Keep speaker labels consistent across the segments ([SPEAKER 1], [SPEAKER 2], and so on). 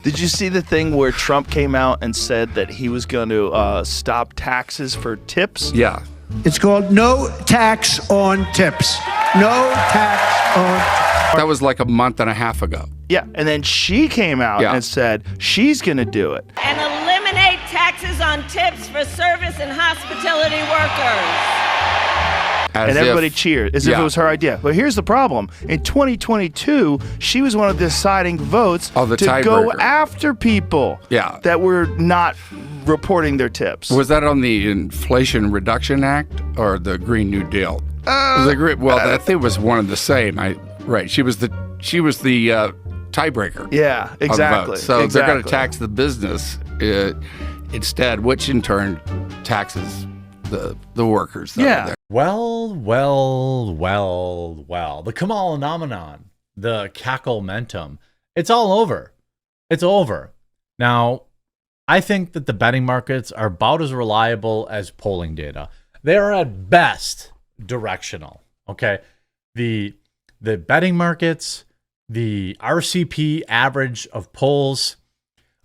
[SPEAKER 1] Did you see the thing where Trump came out and said that he was going to stop taxes for tips?
[SPEAKER 2] Yeah.
[SPEAKER 3] It's called no tax on tips. No tax on.
[SPEAKER 2] That was like a month and a half ago.
[SPEAKER 1] Yeah, and then she came out and said she's going to do it.
[SPEAKER 4] And eliminate taxes on tips for service and hospitality workers.
[SPEAKER 1] And everybody cheered as if it was her idea. But here's the problem. In 2022, she was one of the deciding votes to go after people that were not reporting their tips.
[SPEAKER 2] Was that on the Inflation Reduction Act or the Green New Deal? I think it was one of the same. Right. She was the tiebreaker.
[SPEAKER 1] Yeah, exactly.
[SPEAKER 2] So they're going to tax the business instead, which in turn taxes the workers that are there.
[SPEAKER 5] Well. The Kamala phenomenon, the cacklementum, it's all over. It's over. Now, I think that the betting markets are about as reliable as polling data. They're at best directional. Okay. The betting markets, the RCP average of polls,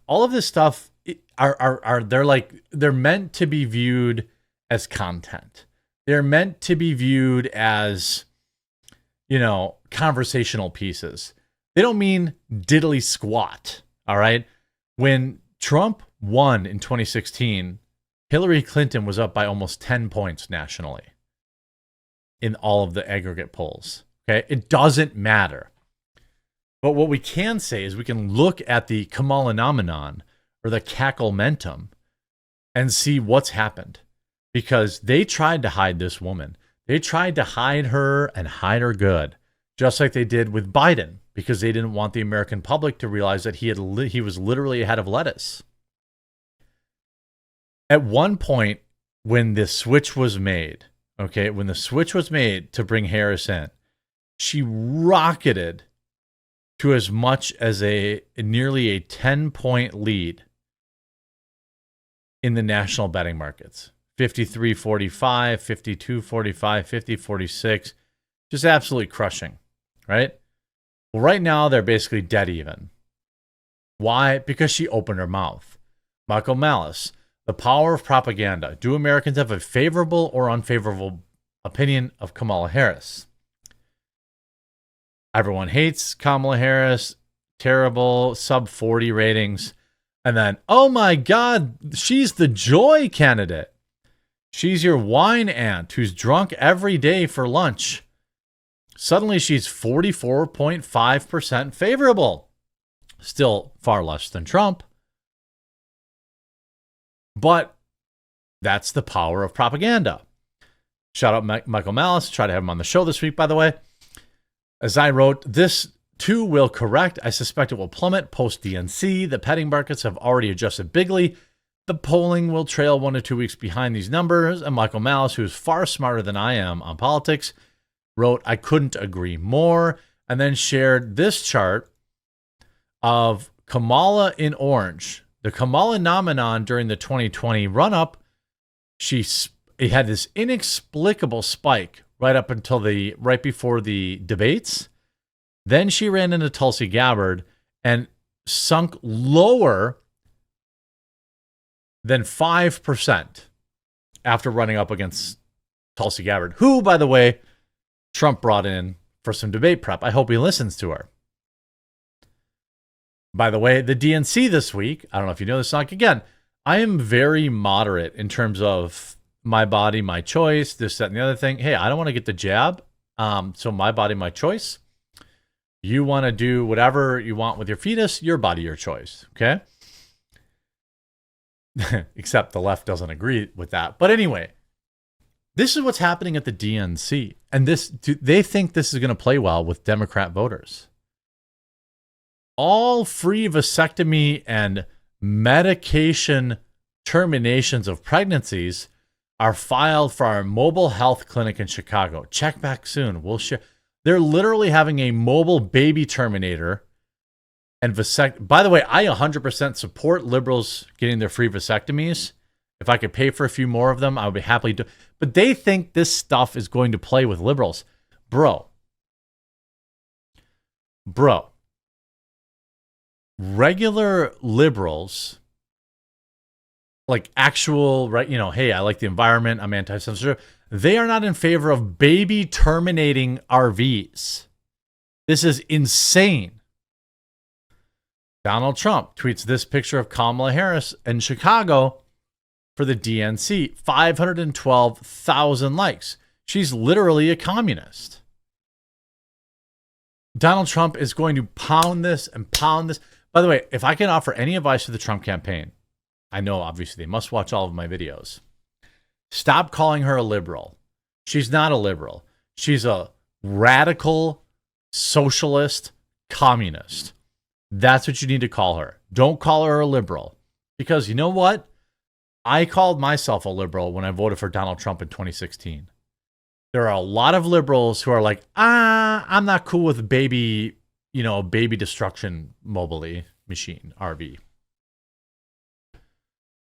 [SPEAKER 5] all of this stuff they're meant to be viewed as content. They're meant to be viewed as, conversational pieces. They don't mean diddly squat. All right. When Trump won in 2016, Hillary Clinton was up by almost 10 points nationally in all of the aggregate polls. Okay. It doesn't matter. But what we can say is we can look at the Kamala phenomenon or the cacklementum and see what's happened. Because they tried to hide this woman. They tried to hide her and hide her good, just like they did with Biden, because they didn't want the American public to realize that he was literally a head of lettuce. At one point, when the switch was made, to bring Harris in, she rocketed to as much as nearly a 10-point lead in the national betting markets. 53-45, 52-45, 50-46, just absolutely crushing, right? Well, right now, they're basically dead even. Why? Because she opened her mouth. Michael Malice, the power of propaganda. Do Americans have a favorable or unfavorable opinion of Kamala Harris? Everyone hates Kamala Harris, terrible, sub 40 ratings. And then, oh my God, she's the joy candidate. She's your wine aunt who's drunk every day for lunch. Suddenly she's 44.5% favorable. Still far less than Trump. But that's the power of propaganda. Shout out Michael Malice. Try to have him on the show this week, by the way. As I wrote, this too will correct. I suspect it will plummet post-DNC. The betting markets have already adjusted bigly. The polling will trail 1 to 2 weeks behind these numbers, and Michael Malice, who's far smarter than I am on politics, wrote, I couldn't agree more, and then shared this chart of Kamala in orange. The Kamala phenomenon during the 2020 run-up, it had this inexplicable spike right before the debates. Then she ran into Tulsi Gabbard and sunk lower than 5% after running up against Tulsi Gabbard, who, by the way, Trump brought in for some debate prep. I hope he listens to her. By the way, the DNC this week, I don't know if you know this, again, I am very moderate in terms of my body, my choice, this, that, and the other thing. Hey, I don't want to get the jab, so my body, my choice. You want to do whatever you want with your fetus, your body, your choice, okay? Except the left doesn't agree with that. But anyway, this is what's happening at the DNC. And they think this is going to play well with Democrat voters. All free vasectomy and medication terminations of pregnancies are filed for our mobile health clinic in Chicago. Check back soon. We'll share. They're literally having a mobile baby terminator and by the way, I 100% support liberals getting their free vasectomies. If I could pay for a few more of them, I would be happily do. But they think this stuff is going to play with liberals. Bro. regular liberals, like actual, right, hey, I like the environment, I'm anti-censorship, they are not in favor of baby terminating RVs. This is insane. Donald Trump tweets this picture of Kamala Harris in Chicago for the DNC. 512,000 likes. She's literally a communist. Donald Trump is going to pound this and pound this. By the way, if I can offer any advice to the Trump campaign, I know obviously they must watch all of my videos. Stop calling her a liberal. She's not a liberal. She's a radical socialist communist. That's what you need to call her. Don't call her a liberal. Because you know what? I called myself a liberal when I voted for Donald Trump in 2016. There are a lot of liberals who are like, I'm not cool with baby destruction mobile machine, RV.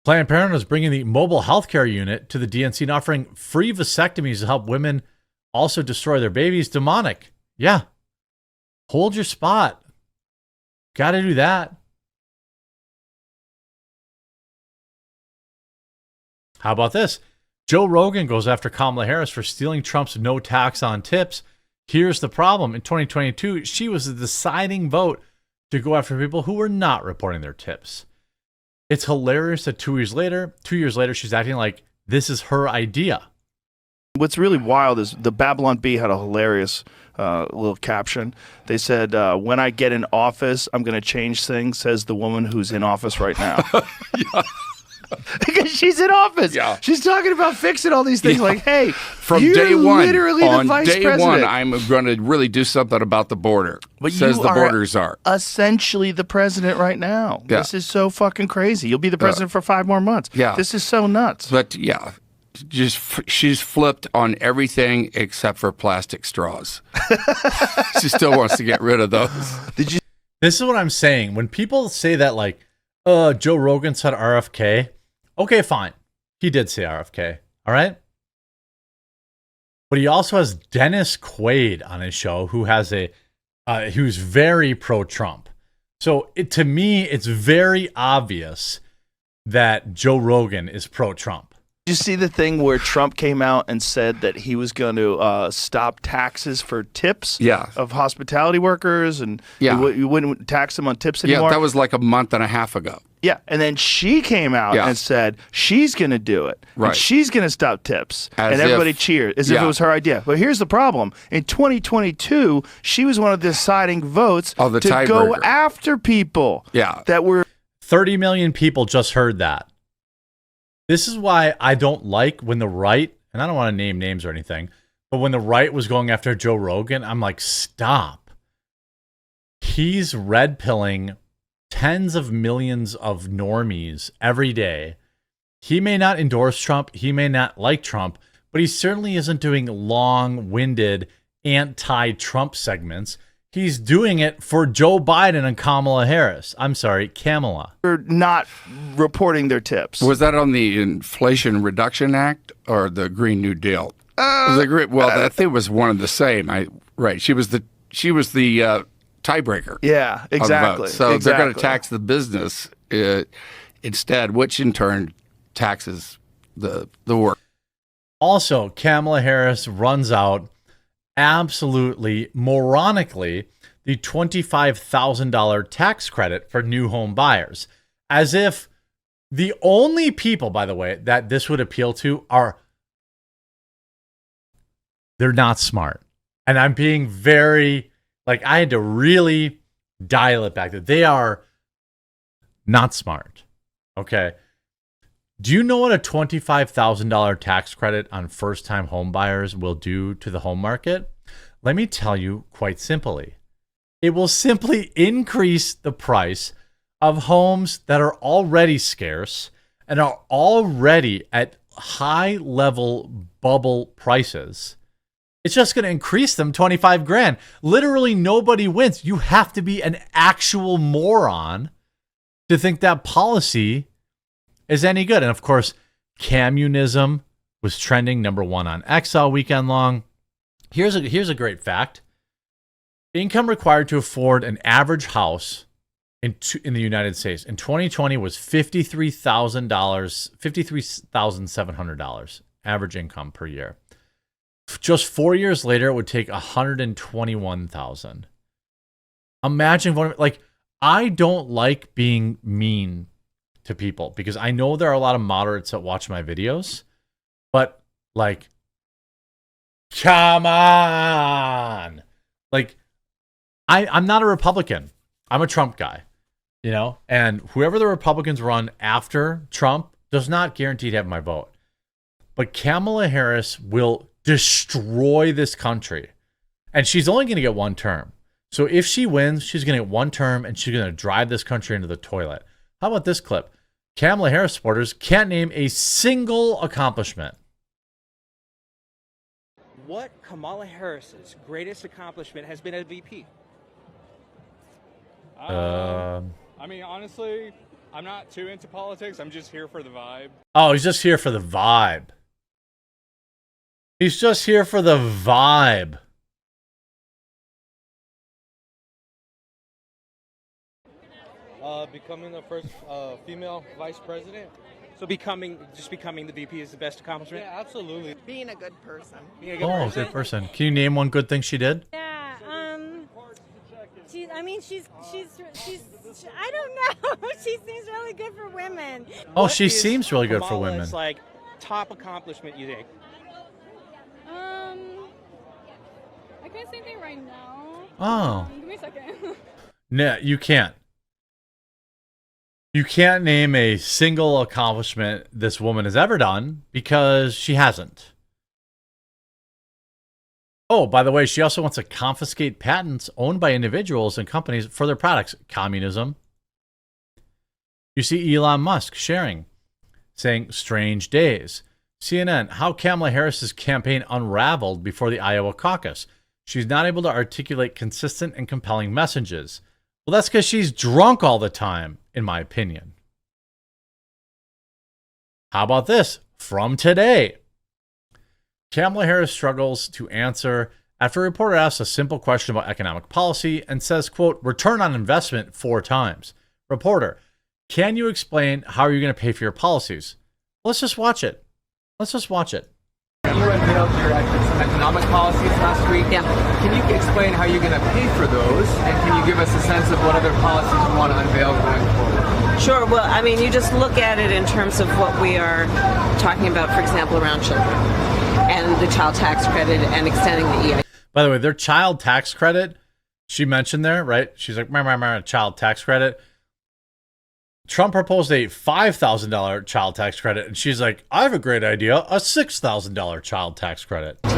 [SPEAKER 5] Planned Parenthood is bringing the mobile healthcare unit to the DNC and offering free vasectomies to help women also destroy their babies. Demonic. Yeah. Hold your spot. Got to do that. How about this? Joe Rogan goes after Kamala Harris for stealing Trump's no tax on tips. Here's the problem. In 2022, she was the deciding vote to go after people who were not reporting their tips. It's hilarious that 2 years later, she's acting like this is her idea.
[SPEAKER 1] What's really wild is the Babylon Bee had a hilarious little caption. They said, when I get in office, I'm going to change things, says the woman who's in office right now.
[SPEAKER 2] Yeah.
[SPEAKER 1] Because she's in office. Yeah. She's talking about fixing all these things. Yeah. Like, hey,
[SPEAKER 2] from
[SPEAKER 1] you're
[SPEAKER 2] day one,
[SPEAKER 1] literally the vice president.
[SPEAKER 2] On day one, I'm going to really do something about the border.
[SPEAKER 1] But
[SPEAKER 2] says
[SPEAKER 1] you
[SPEAKER 2] the
[SPEAKER 1] are
[SPEAKER 2] borders are
[SPEAKER 1] essentially the president right now. Yeah. This is so fucking crazy. You'll be the president for 5 more months. Yeah. This is so nuts.
[SPEAKER 2] But yeah, she's flipped on everything except for plastic straws. She still wants to get rid of those.
[SPEAKER 5] This is what I'm saying. When people say that, like, Joe Rogan said RFK. Okay, fine. He did say RFK. All right. But he also has Dennis Quaid on his show, who has who's very pro-Trump. So to me, it's very obvious that Joe Rogan is pro-Trump.
[SPEAKER 1] Did you see the thing where Trump came out and said that he was going to stop taxes for tips of hospitality workers, and you wouldn't tax them on tips anymore?
[SPEAKER 2] Yeah, that was like a month and a half ago.
[SPEAKER 1] Yeah, and then she came out and said she's going to do it. Right. And she's going to stop tips. And everybody cheered as if it was her idea. But here's the problem. In 2022, she was one of the deciding votes to go after people that were...
[SPEAKER 5] 30 million people just heard that. This is why I don't like when the right, and I don't want to name names or anything, but when the right was going after Joe Rogan, I'm like, stop. He's red pilling tens of millions of normies every day. He may not endorse Trump. He may not like Trump, but he certainly isn't doing long-winded anti-Trump segments. He's doing it for Joe Biden and Kamala Harris. I'm sorry, Kamala.
[SPEAKER 1] They're not reporting their tips.
[SPEAKER 2] Was that on the Inflation Reduction Act or the Green New Deal? I think it was one of the same. Right. She was the tiebreaker.
[SPEAKER 1] Yeah, exactly.
[SPEAKER 2] So they're going to tax the business instead, which in turn taxes the work.
[SPEAKER 5] Also, Kamala Harris runs out absolutely moronically the $25,000 tax credit for new home buyers, as if the only people, by the way, that this would appeal to they're not smart. And I'm being very, I had to really dial it back, that they are not smart. Okay. Do you know what a $25,000 tax credit on first-time home buyers will do to the home market? Let me tell you quite simply. It will simply increase the price of homes that are already scarce and are already at high-level bubble prices. It's just going to increase them 25 grand. Literally nobody wins. You have to be an actual moron to think that policy is any good. And of course, communism was trending #1 on X all weekend long. Here's a great fact. Income required to afford an average house in the United States in 2020 was $53,700 average income per year. Just 4 years later, it would take $121,000. Imagine voting. Like, I don't like being mean to people because I know there are a lot of moderates that watch my videos, but like, come on. Like, I'm not a Republican. I'm a Trump guy, you know, and whoever the Republicans run after Trump does not guarantee to have my vote. But Kamala Harris will destroy this country. And she's only going to get one term. So if she wins, she's going to get one term and she's going to drive this country into the toilet. How about this clip? Kamala Harris supporters can't name a single accomplishment.
[SPEAKER 6] What Kamala Harris's greatest accomplishment has been as VP?
[SPEAKER 7] I mean, honestly, I'm not too into politics. I'm just here for the vibe.
[SPEAKER 5] Oh, he's just here for the vibe. He's just here for the vibe.
[SPEAKER 6] Becoming the first female vice president. So becoming the VP is the best accomplishment?
[SPEAKER 8] Yeah, absolutely. Being a good person.
[SPEAKER 6] Being a good person?
[SPEAKER 5] Good person. Can you name one good thing she did?
[SPEAKER 9] Yeah, she's I don't know. She seems really good for women.
[SPEAKER 5] Oh, she seems really good for women.
[SPEAKER 6] Kamala's, like, top accomplishment, you think?
[SPEAKER 9] I can't say anything right now.
[SPEAKER 5] Oh.
[SPEAKER 9] Give me a second.
[SPEAKER 5] No, you can't. You can't name a single accomplishment this woman has ever done because she hasn't. Oh, by the way, she also wants to confiscate patents owned by individuals and companies for their products. Communism. You see Elon Musk sharing, saying, strange days. CNN, how Kamala Harris's campaign unraveled before the Iowa caucus. She's not able to articulate consistent and compelling messages. Well, that's because she's drunk all the time, in my opinion. How about this? From today. Kamala Harris struggles to answer after a reporter asks a simple question about economic policy and says, quote, return on investment 4 times. Reporter, can you explain how you're going to pay for your policies? Let's just watch it. Let's just watch it.
[SPEAKER 10] You unveiled some economic policies last week.
[SPEAKER 8] Yeah.
[SPEAKER 10] Can you explain how you're going to pay for those? And can you give us a sense of what other policies you want to unveil going forward?
[SPEAKER 4] Sure. Well, I mean, you just look at it in terms of what we are talking about, for example, around children and the child tax credit and extending the EI.
[SPEAKER 5] By the way, their child tax credit, she mentioned there, right? She's like, child tax credit. Trump proposed a $5,000 child tax credit, and she's like, I have a great idea, a $6,000 child tax credit.
[SPEAKER 4] It's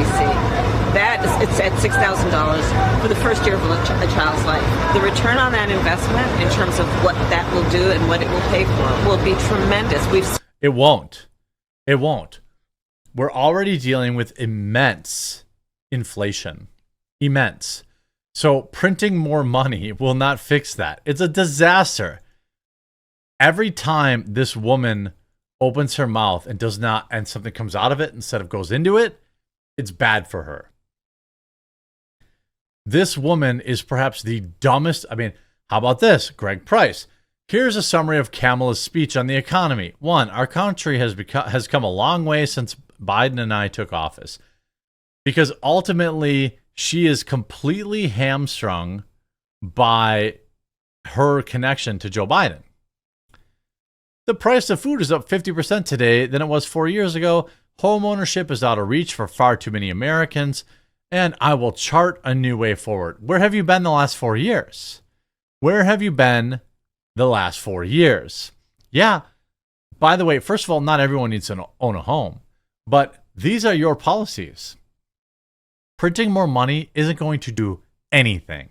[SPEAKER 4] at $6,000 for the first year of a child's life. The return on that investment in terms of what that will do and what it will pay for will be tremendous.
[SPEAKER 5] It won't. It won't. We're already dealing with immense inflation. Immense. So printing more money will not fix that. It's a disaster. Every time this woman opens her mouth and and something comes out of it instead of goes into it, it's bad for her. This woman is perhaps the dumbest. I mean, how about this? Greg Price. Here's a summary of Kamala's speech on the economy. 1, our country has come a long way since Biden and I took office, because ultimately she is completely hamstrung by her connection to Joe Biden. The price of food is up 50% today than it was 4 years ago. Home ownership is out of reach for far too many Americans. And I will chart a new way forward. Where have you been the last 4 years? Where have you been the last 4 years? Yeah. By the way, first of all, not everyone needs to own a home. But these are your policies. Printing more money isn't going to do anything.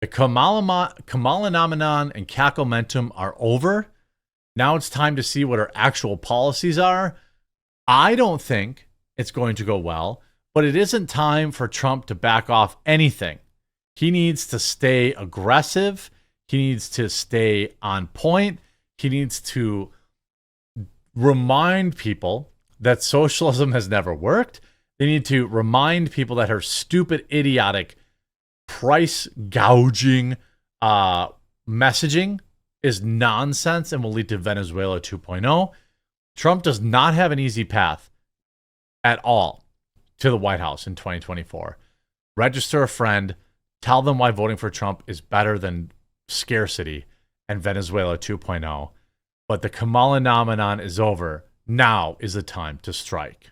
[SPEAKER 5] The Kamala nomenon and cacklementum are over. Now it's time to see what our actual policies are. I don't think it's going to go well, but it isn't time for Trump to back off anything. He needs to stay aggressive. He needs to stay on point. He needs to remind people that socialism has never worked. They need to remind people that her stupid, idiotic, price gouging messaging is nonsense and will lead to Venezuela 2.0. Trump does not have an easy path at all to the White House in 2024. Register a friend. Tell them why voting for Trump is better than scarcity and Venezuela 2.0. But the Kamala phenomenon is over. Now is the time to strike.